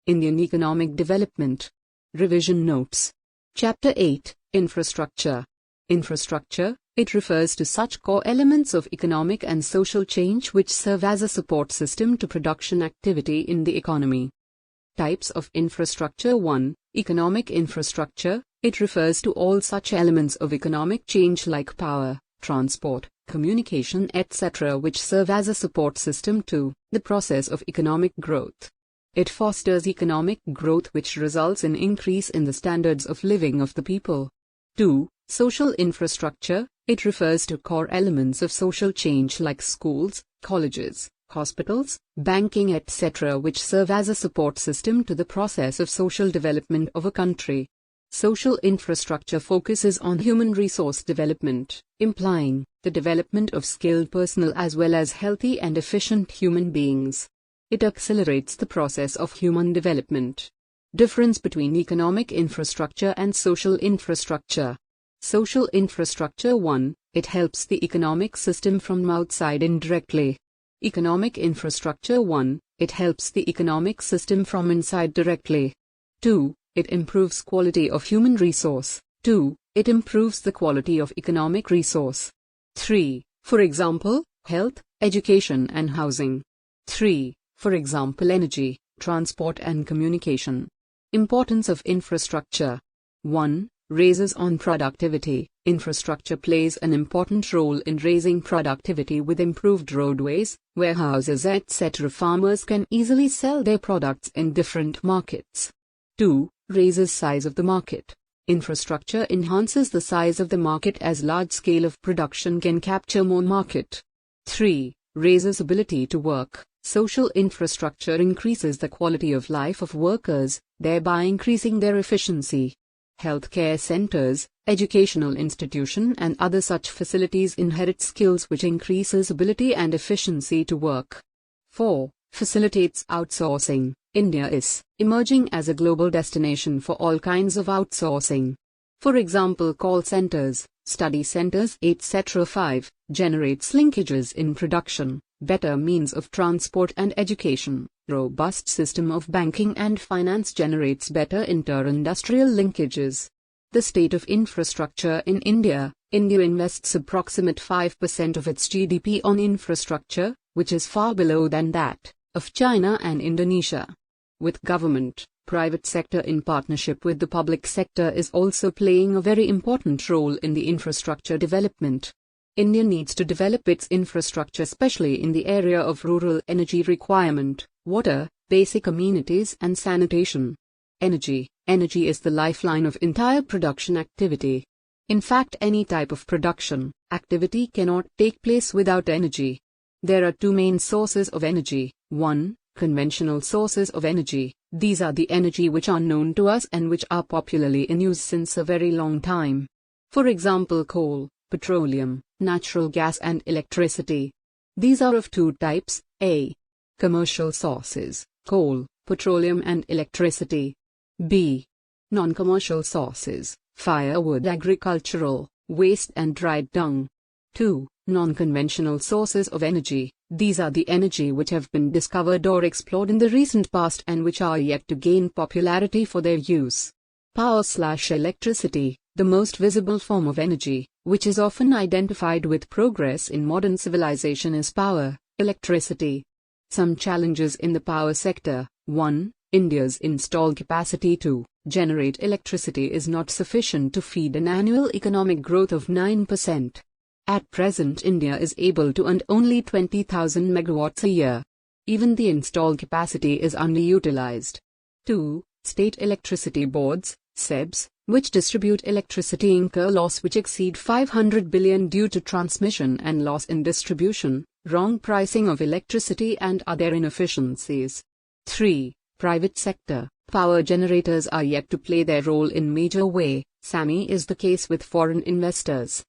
Indian Economic Development. Revision Notes. Chapter 8, Infrastructure. Infrastructure, it refers to such core elements of economic and social change which serve as a support system to production activity in the economy. Types of infrastructure. 1. Economic infrastructure, it refers to all such elements of economic change like power, transport, communication, etc. which serve as a support system to the process of economic growth. It fosters economic growth which results in increase in the standards of living of the people. 2. Social infrastructure, it refers to core elements of social change like schools, colleges, hospitals, banking, etc. which serve as a support system to the process of social development of a country. Social infrastructure focuses on human resource development, implying the development of skilled personnel as well as healthy and efficient human beings. It accelerates the process of human development. Difference between economic infrastructure and social infrastructure. Social infrastructure. 1. It helps the economic system from outside indirectly. Economic infrastructure. 1. It helps the economic system from inside directly. 2. It improves quality of human resource. 2. It improves the quality of economic resource. 3. For example, health, education and housing. 3. For example, energy, transport and communication. Importance of infrastructure. 1. Raises on productivity. Infrastructure plays an important role in raising productivity with improved roadways, warehouses, etc. Farmers can easily sell their products in different markets. 2. Raises size of the market. Infrastructure enhances the size of the market as large scale of production can capture more market. 3. Raises ability to work. Social infrastructure increases the quality of life of workers, thereby increasing their efficiency. Healthcare centers, educational institution and other such facilities inherit skills which increases ability and efficiency to work. 4. Facilitates outsourcing. India is emerging as a global destination for all kinds of outsourcing. For example, call centers, study centers, etc. 5. Generates linkages in production, better means of transport and education. Robust system of banking and finance generates better inter-industrial linkages. The state of infrastructure in India. India invests approximate 5% of its GDP on infrastructure, which is far below than that of China and Indonesia. With government, private sector in partnership with the public sector is also playing a very important role in the infrastructure development. India needs to develop its infrastructure especially in the area of rural energy requirement, water, basic amenities and sanitation. Energy is the lifeline of entire production activity. In fact, any type of production activity cannot take place without energy. There are two main sources of energy. 1. Conventional sources of energy. These are the energy which are known to us and which are popularly in use since a very long time. For example, coal, petroleum, natural gas and electricity. These are of two types. A. Commercial sources, coal, petroleum and electricity. B. Non-commercial sources, firewood, agricultural, waste and dried dung. 2. Non-conventional sources of energy. These are the energy which have been discovered or explored in the recent past and which are yet to gain popularity for their use. Power/electricity, the most visible form of energy, which is often identified with progress in modern civilization is power, electricity. Some challenges in the power sector. 1. India's installed capacity to generate electricity is not sufficient to feed an annual economic growth of 9%. At present, India is able to earn only 20,000 megawatts a year. Even the installed capacity is underutilized. 2. State electricity boards, Cbse, which distribute electricity incur loss which exceed 500 billion due to transmission and loss in distribution, wrong pricing of electricity and other inefficiencies. 3. Private sector power generators are yet to play their role in major way. SAMI is the case with foreign investors.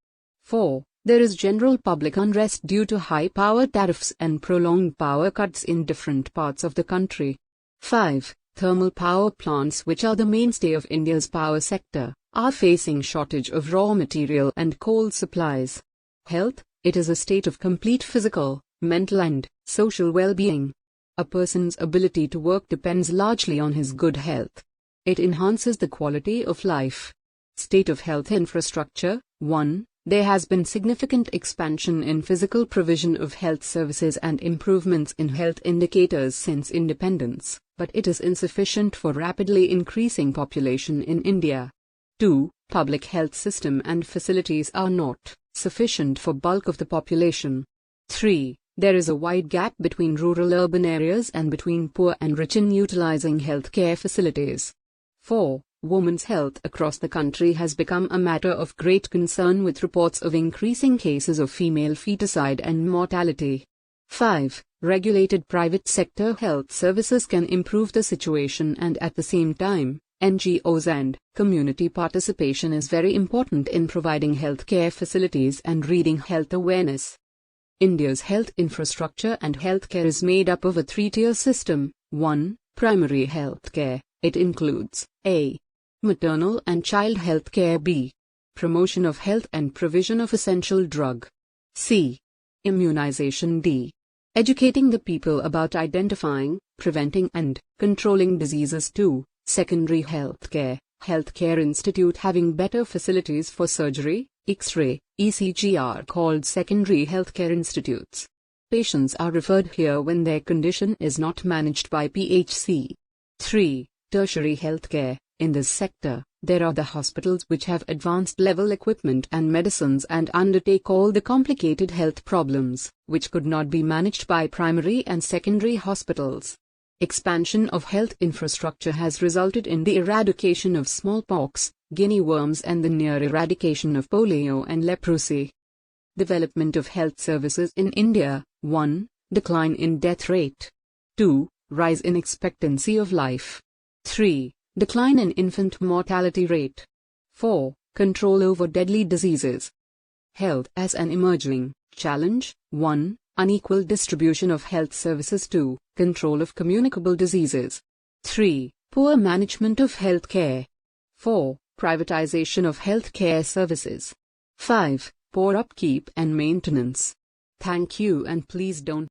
4. There is general public unrest due to high power tariffs and prolonged power cuts in different parts of the country. 5. Thermal power plants, which are the mainstay of India's power sector, are facing shortage of raw material and coal supplies. Health, it is a state of complete physical, mental and social well-being. A person's ability to work depends largely on his good health. It enhances the quality of life. State of health infrastructure. 1. There has been significant expansion in physical provision of health services and improvements in health indicators since independence, but it is insufficient for rapidly increasing population in India. 2. Public health system and facilities are not sufficient for bulk of the population. 3. There is a wide gap between rural-urban areas and between poor and rich in utilizing healthcare facilities. 4. Women's health across the country has become a matter of great concern with reports of increasing cases of female feticide and mortality. 5. Regulated private sector health services can improve the situation, and at the same time, NGOs and community participation is very important in providing healthcare facilities and reading health awareness. India's health infrastructure and healthcare is made up of a three-tier system. 1. Primary healthcare. It includes A. Maternal and child healthcare. B. Promotion of health and provision of essential drug. C. Immunization. D. Educating the people about identifying, preventing and controlling diseases. 2. Secondary healthcare. Healthcare institute having better facilities for surgery, X-ray, ECG are called secondary healthcare institutes. Patients are referred here when their condition is not managed by PHC. 3. Tertiary healthcare. In this sector, there are the hospitals which have advanced level equipment and medicines and undertake all the complicated health problems, which could not be managed by primary and secondary hospitals. Expansion of health infrastructure has resulted in the eradication of smallpox, guinea worms, and the near eradication of polio and leprosy. Development of health services in India. 1. Decline in death rate. 2. Rise in expectancy of life. 3. Decline in infant mortality rate. 4. Control over deadly diseases. Health as an emerging challenge. 1. Unequal distribution of health services. 2. Control of communicable diseases. 3. Poor management of health care. 4. Privatization of health care services. 5. Poor upkeep and maintenance. Thank you, and please don't